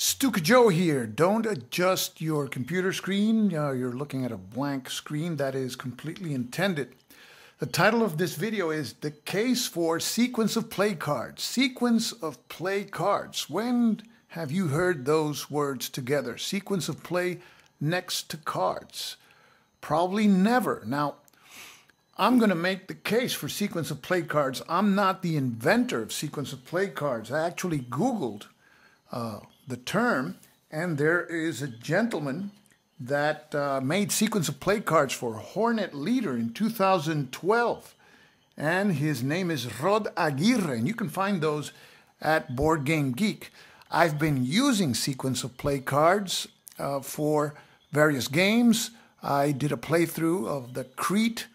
Stuka Joe here. Don't adjust your computer screen. You're looking at a blank screen. That is completely intended. The title of this video is The Case for Sequence of Play Cards. Sequence of play cards. When have you heard those words together? Sequence of play next to cards. Probably never. Now, I'm going to make the case for sequence of play cards. I'm not the inventor of sequence of play cards. I actually Googled the term, and there is a gentleman that made sequence of play cards for Hornet Leader in 2012, and his name is Rod Aguirre, and you can find those at Board Game Geek. I've been using sequence of play cards for various games. I did a playthrough of the Crete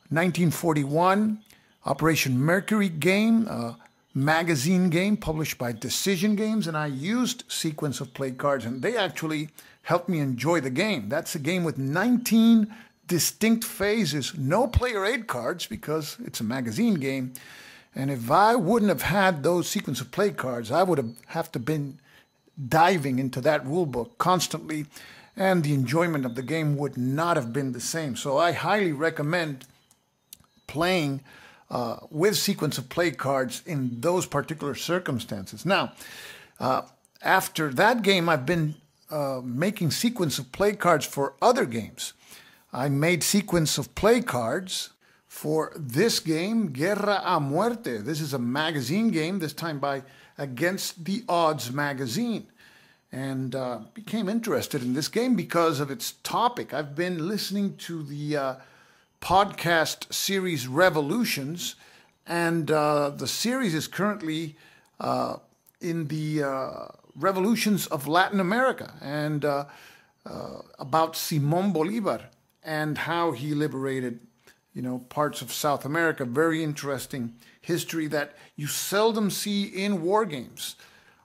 1941 Operation Mercury game, magazine game published by Decision Games, and I used sequence of play cards, and they actually helped me enjoy the game. That's a game with 19 distinct phases, no player aid cards because it's a magazine game. And if I wouldn't have had those sequence of play cards, I would have to been diving into that rule book constantly, and the enjoyment of the game would not have been the same. So I highly recommend playing with sequence of play cards in those particular circumstances. Now, after that game, I've been making sequence of play cards for other games. I made sequence of play cards for this game, Guerra a Muerte. This is a magazine game, this time by Against the Odds magazine. And became interested in this game because of its topic. I've been listening to the podcast series Revolutions, and the series is currently in the revolutions of Latin America, and about Simón Bolívar and how he liberated, parts of South America. Very interesting history that you seldom see in war games.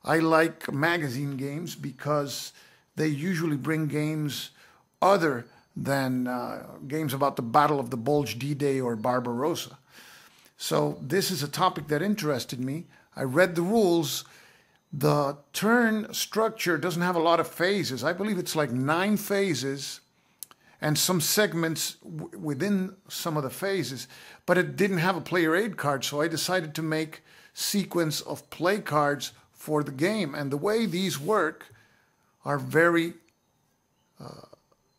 I like magazine games because they usually bring games other than games about the Battle of the Bulge, D-Day, or Barbarossa. So this is a topic that interested me. I read the rules. The turn structure doesn't have a lot of phases. I believe it's like 9 phases and some segments within some of the phases, but it didn't have a player aid card, so I decided to make sequence of play cards for the game. And the way these work are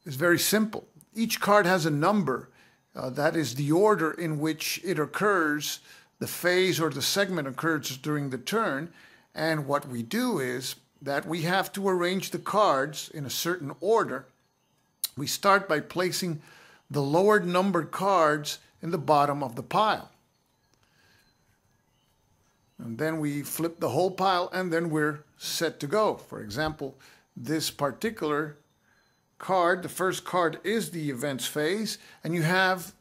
is very simple. Each card has a number. That is the order in which it occurs, the phase or the segment occurs during the turn. And what we do is that we have to arrange the cards in a certain order. We start by placing the lower numbered cards in the bottom of the pile. And then we flip the whole pile, and then we're set to go. For example, this particular card, the first card is the events phase, and you have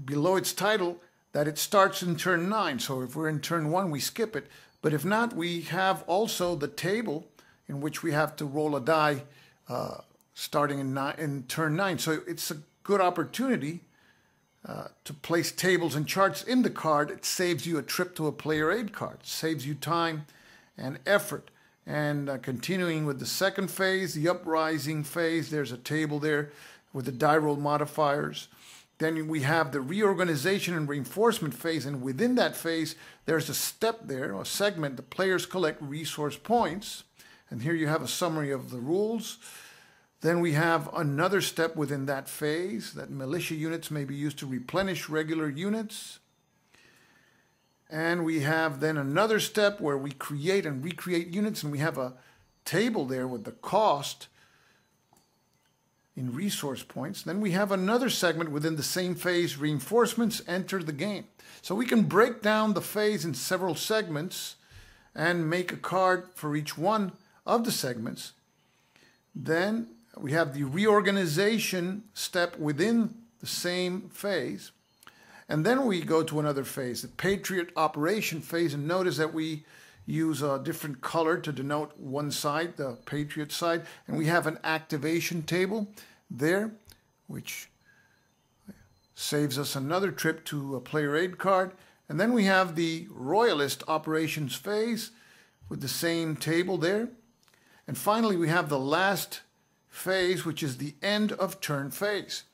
below its title that it starts in turn 9. So if we're in turn 1, we skip it. But if not, we have also the table in which we have to roll a die starting in turn 9. So it's a good opportunity to place tables and charts in the card. It saves you a trip to a player aid card. It saves you time and effort. And continuing with the second phase, the uprising phase, there's a table there with the die roll modifiers. Then we have the reorganization and reinforcement phase, and within that phase, there's a step there, a segment. The players collect resource points, and here you have a summary of the rules. Then we have another step within that phase, that militia units may be used to replenish regular units. And we have then another step where we create and recreate units, and we have a table there with the cost in resource points. Then we have another segment within the same phase, reinforcements enter the game. So we can break down the phase in several segments and make a card for each one of the segments. Then we have the reorganization step within the same phase. And then we go to another phase, the Patriot Operation phase, and notice that we use a different color to denote one side, the Patriot side, and we have an activation table there, which saves us another trip to a player aid card. And then we have the Royalist Operations phase, with the same table there. And finally, we have the last phase, which is the end of turn phase.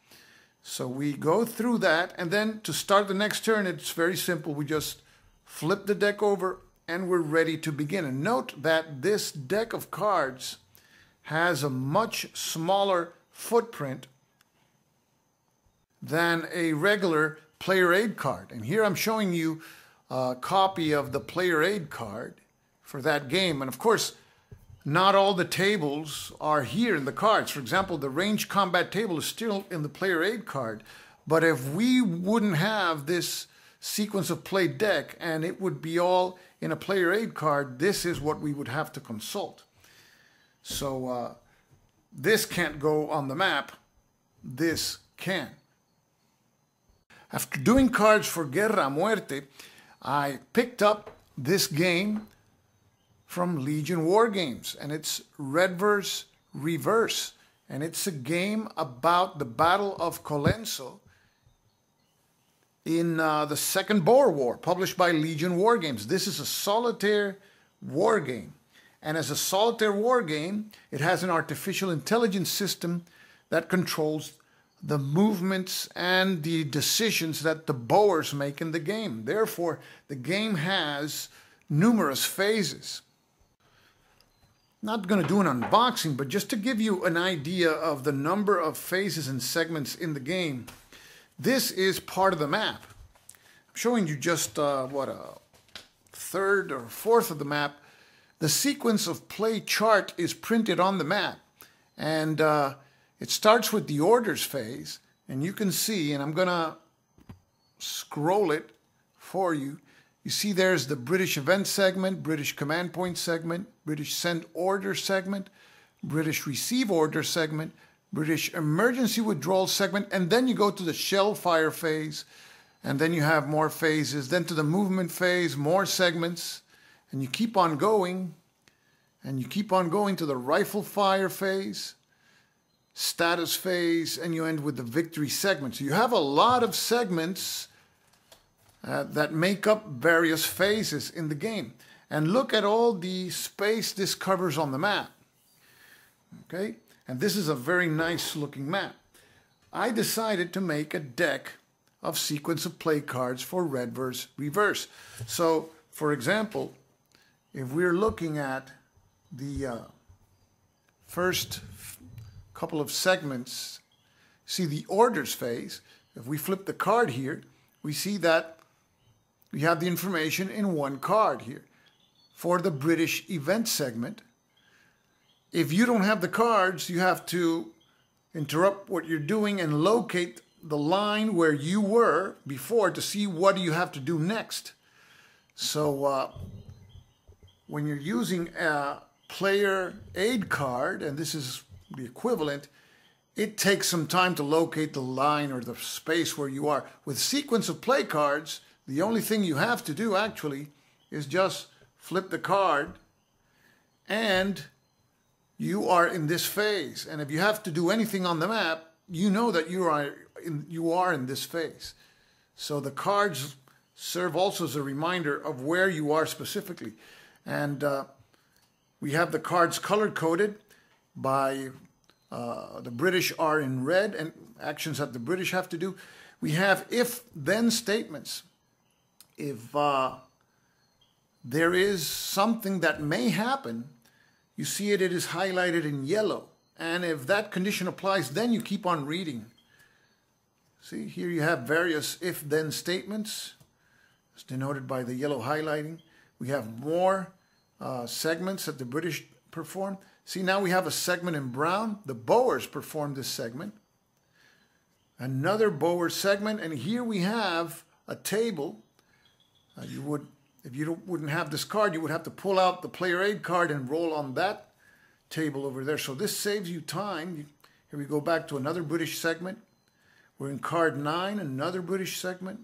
So we go through that, and then to start the next turn, it's very simple. We just flip the deck over, and we're ready to begin. And note that this deck of cards has a much smaller footprint than a regular player aid card. And here I'm showing you a copy of the player aid card for that game. And of course, not all the tables are here in the cards. For example, the range combat table is still in the player aid card. But if we wouldn't have this sequence of play deck and it would be all in a player aid card, this is what we would have to consult. So this can't go on the map. This can. After doing cards for Guerra a Muerte, I picked up this game from Legion Wargames, and it's Red vs. Reverse. And it's a game about the Battle of Colenso in the Second Boer War, published by Legion Wargames. This is a solitaire war game. And as a solitaire war game, it has an artificial intelligence system that controls the movements and the decisions that the Boers make in the game. Therefore, the game has numerous phases. Not going to do an unboxing, but just to give you an idea of the number of phases and segments in the game, this is part of the map. I'm showing you just, a third or fourth of the map. The sequence of play chart is printed on the map. And it starts with the orders phase. And you can see, and I'm going to scroll it for you. You see there's the British event segment, British command point segment, British send order segment, British receive order segment, British emergency withdrawal segment, and then you go to the shell fire phase, and then you have more phases, then to the movement phase, more segments, and you keep on going, and you keep on going to the rifle fire phase, status phase, and you end with the victory segment. So you have a lot of segments that make up various phases in the game. And look at all the space this covers on the map. Okay? And this is a very nice looking map. I decided to make a deck of sequence of play cards for Red vs. Reverse. So, for example, if we're looking at the first couple of segments, see the orders phase, if we flip the card here, we see that we have the information in one card here. For the British event segment, if you don't have the cards, you have to interrupt what you're doing and locate the line where you were before to see what you have to do next. So when you're using a player aid card, and this is the equivalent, it takes some time to locate the line or the space where you are. With sequence of play cards, the only thing you have to do actually is just flip the card and you are in this phase. And if you have to do anything on the map, you know that you are in this phase. So the cards serve also as a reminder of where you are specifically. And we have the cards color-coded by the British are in red and actions that the British have to do. We have if-then statements. If there is something that may happen, you see it is highlighted in yellow. And if that condition applies, then you keep on reading. See, here you have various if-then statements. It's denoted by the yellow highlighting. We have more segments that the British perform. See, now we have a segment in brown. The Boers performed this segment. Another Boer segment, and here we have a table. If you wouldn't have this card, you would have to pull out the player aid card and roll on that table over there. So this saves you time. Here we go back to another British segment. We're in card 9, another British segment.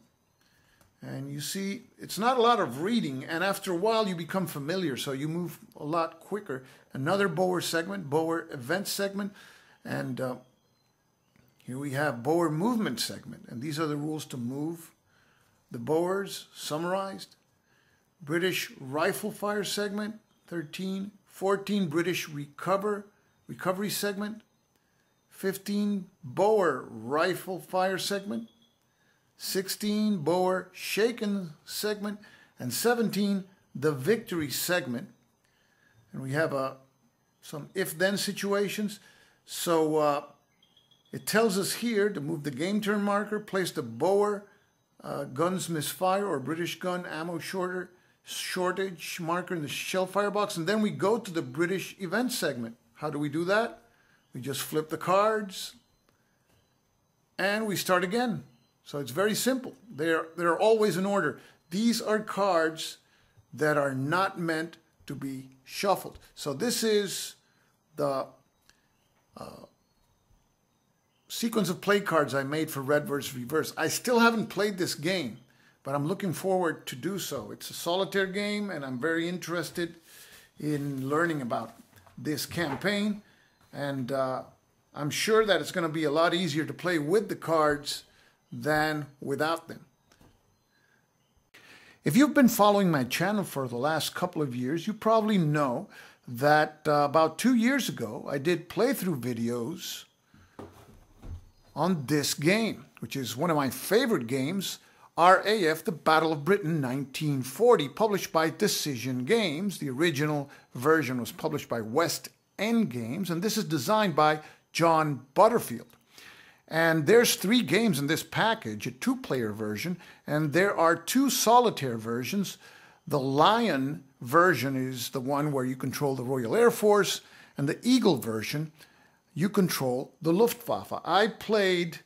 And you see, it's not a lot of reading, and after a while you become familiar, so you move a lot quicker. Another Boer segment, Boer event segment, and here we have Boer movement segment, and these are the rules to move the Boers summarized. British rifle fire segment, 13, 14 British recovery segment, 15 Boer rifle fire segment, 16 Boer shaken segment, and 17 the victory segment. And we have some if-then situations. So it tells us here to move the game turn marker, place the Boer guns misfire or British gun ammo shortage marker in the shell firebox, and then we go to the British event segment. How do we do that? We just flip the cards and we start again. So it's very simple. They're always in order. These are cards that are not meant to be shuffled. So this is the sequence of play cards I made for Red vs. Reverse. I still haven't played this game, but I'm looking forward to do so. It's a solitaire game, and I'm very interested in learning about this campaign. And I'm sure that it's going to be a lot easier to play with the cards than without them. If you've been following my channel for the last couple of years, you probably know that about 2 years ago, I did playthrough videos on this game, which is one of my favorite games, RAF, The Battle of Britain 1940, published by Decision Games. The original version was published by West End Games, and this is designed by John Butterfield. And there's 3 games in this package, a 2-player version, and there are 2 solitaire versions. The Lion version is the one where you control the Royal Air Force, and the Eagle version, you control the Luftwaffe. I played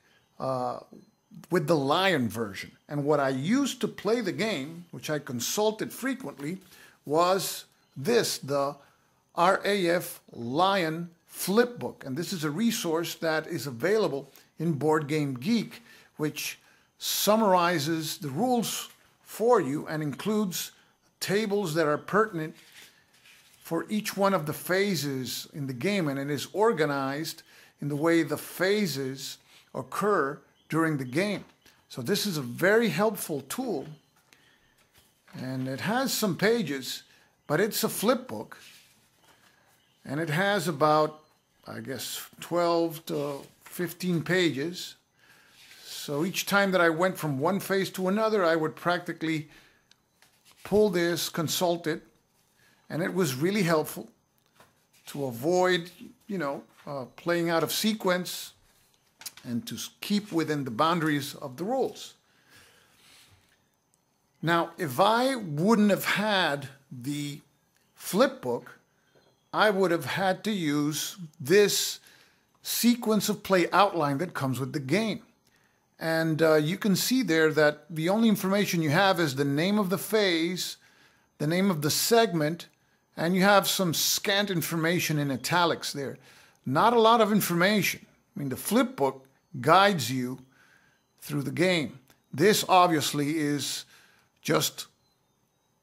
with the Lion version, and what I used to play the game, which I consulted frequently, was this, the RAF Lion Flipbook. And this is a resource that is available in Board Game Geek, which summarizes the rules for you and includes tables that are pertinent for each one of the phases in the game, and it is organized in the way the phases occur during the game. So this is a very helpful tool, and it has some pages, but it's a flip book, and it has about, I guess, 12 to 15 pages. So each time that I went from one phase to another, I would practically pull this, consult it, and it was really helpful to avoid, playing out of sequence and to keep within the boundaries of the rules. Now, if I wouldn't have had the flip book, I would have had to use this sequence of play outline that comes with the game. And you can see there that the only information you have is the name of the phase, the name of the segment, and you have some scant information in italics there. Not a lot of information. I mean, the flip book guides you through the game. This obviously is just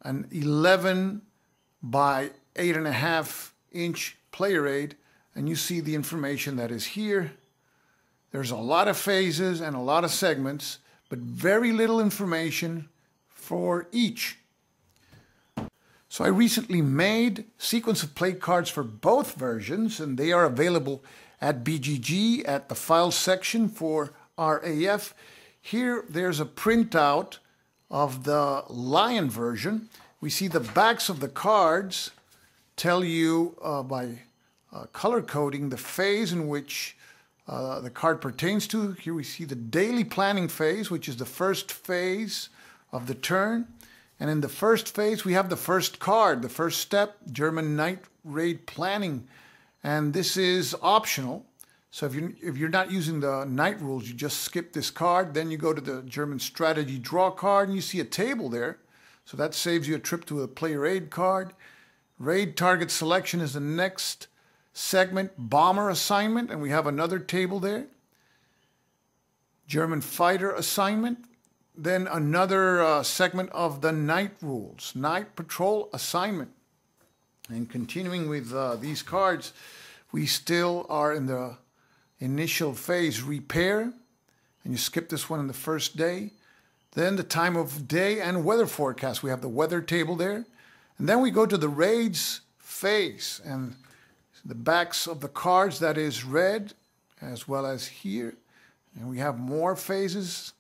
an 11 by 8.5 inch player aid, and you see the information that is here. There's a lot of phases and a lot of segments, but very little information for each. So I recently made sequence of play cards for both versions, and they are available at BGG at the file section for RAF. Here there's a printout of the Lion version. We see the backs of the cards tell you by color coding the phase in which the card pertains to. Here we see the daily planning phase, which is the first phase of the turn. And in the first phase, we have the first card, the first step, German Night Raid Planning. And this is optional. So if you're not using the night rules, you just skip this card. Then you go to the German Strategy Draw card, and you see a table there. So that saves you a trip to a player aid card. Raid Target Selection is the next segment, Bomber Assignment, and we have another table there. German Fighter Assignment. Then another segment of the night rules, Night Patrol Assignment. And continuing with these cards, we still are in the initial phase, Repair, and you skip this one in the first day. Then the time of day and weather forecast. We have the weather table there. And then we go to the raids face. And the backs of the cards, that is red, as well as here. And we have more phases,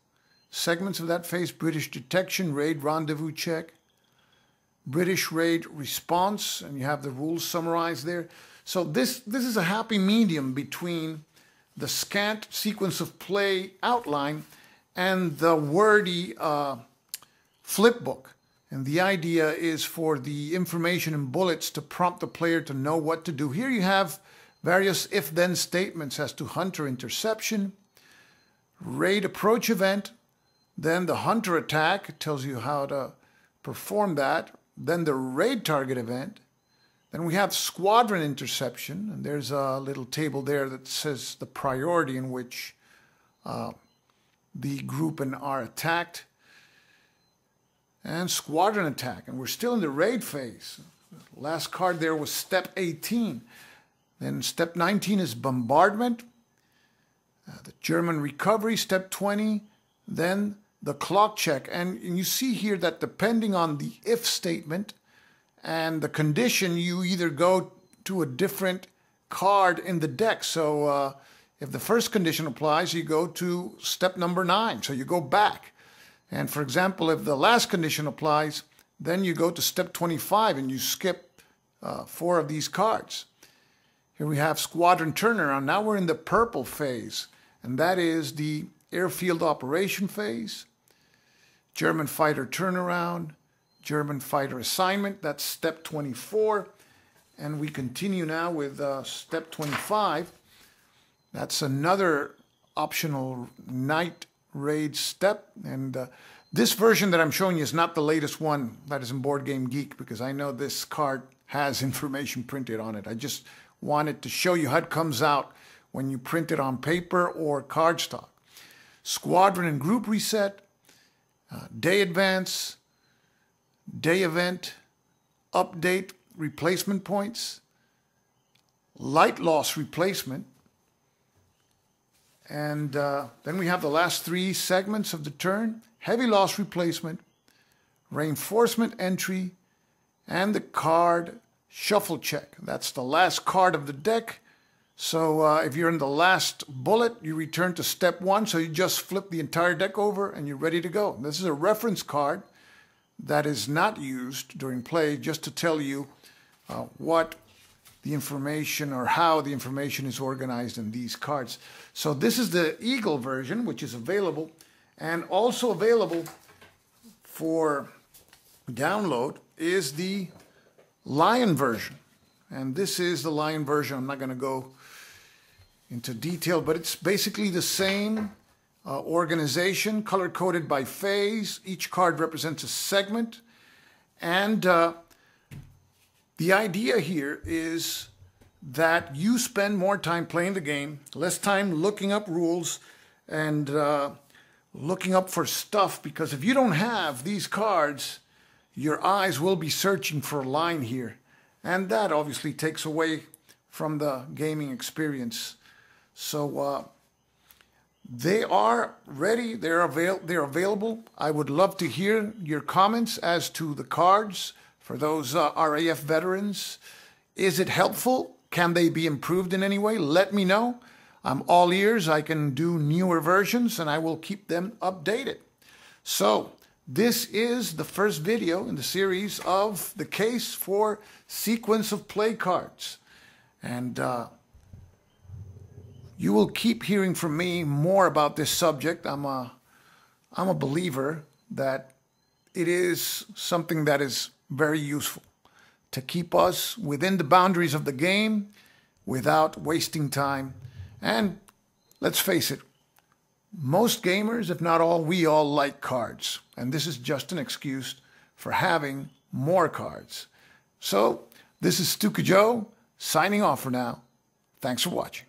segments of that phase: British detection, raid, rendezvous check, British raid response, and you have the rules summarized there. So this is a happy medium between the scant sequence of play outline and the wordy flip book. And the idea is for the information and bullets to prompt the player to know what to do. Here you have various if-then statements as to hunter interception, raid approach event, then the hunter attack, it tells you how to perform that, then the raid target event, then we have squadron interception, and there's a little table there that says the priority in which the group are attacked, and squadron attack. And we're still in the raid phase. Last card there was step 18. Then step 19 is bombardment, the German recovery, step 20, then the clock check. And you see here that depending on the if statement and the condition, you either go to a different card in the deck. So if the first condition applies, you go to step number 9. So you go back. And for example, if the last condition applies, then you go to step 25 and you skip 4 of these cards. Here we have squadron turnaround. Now we're in the purple phase, and that is the airfield operation phase. German fighter turnaround, German fighter assignment, that's step 24. And we continue now with step 25. That's another optional night raid step. And this version that I'm showing you is not the latest one that is in Board Game Geek, because I know this card has information printed on it. I just wanted to show you how it comes out when you print it on paper or cardstock. Squadron and group reset, day advance, day event, update, replacement points, light loss replacement, and then we have the last 3 segments of the turn: heavy loss replacement, reinforcement entry, and the card shuffle check. That's the last card of the deck. So if you're in the last bullet, you return to step 1. So you just flip the entire deck over and you're ready to go. This is a reference card that is not used during play, just to tell you what the information or how the information is organized in these cards. So this is the Eagle version, which is available, and also available for download is the Lion version. And this is the Lion version. I'm not going to go into detail, but it's basically the same organization, color-coded by phase. Each card represents a segment. And the idea here is that you spend more time playing the game, less time looking up rules and looking up for stuff, because if you don't have these cards, your eyes will be searching for a line here. And that obviously takes away from the gaming experience. So they are ready, they're available. I would love to hear your comments as to the cards for those RAF veterans. Is it helpful? Can they be improved in any way? Let me know. I'm all ears. I can do newer versions and I will keep them updated. So this is the first video in the series of the case for sequence of play cards. And you will keep hearing from me more about this subject. I'm a believer that it is something that is very useful to keep us within the boundaries of the game without wasting time. And let's face it, most gamers, if not all, we all like cards. And this is just an excuse for having more cards. So this is Stuka Joe signing off for now. Thanks for watching.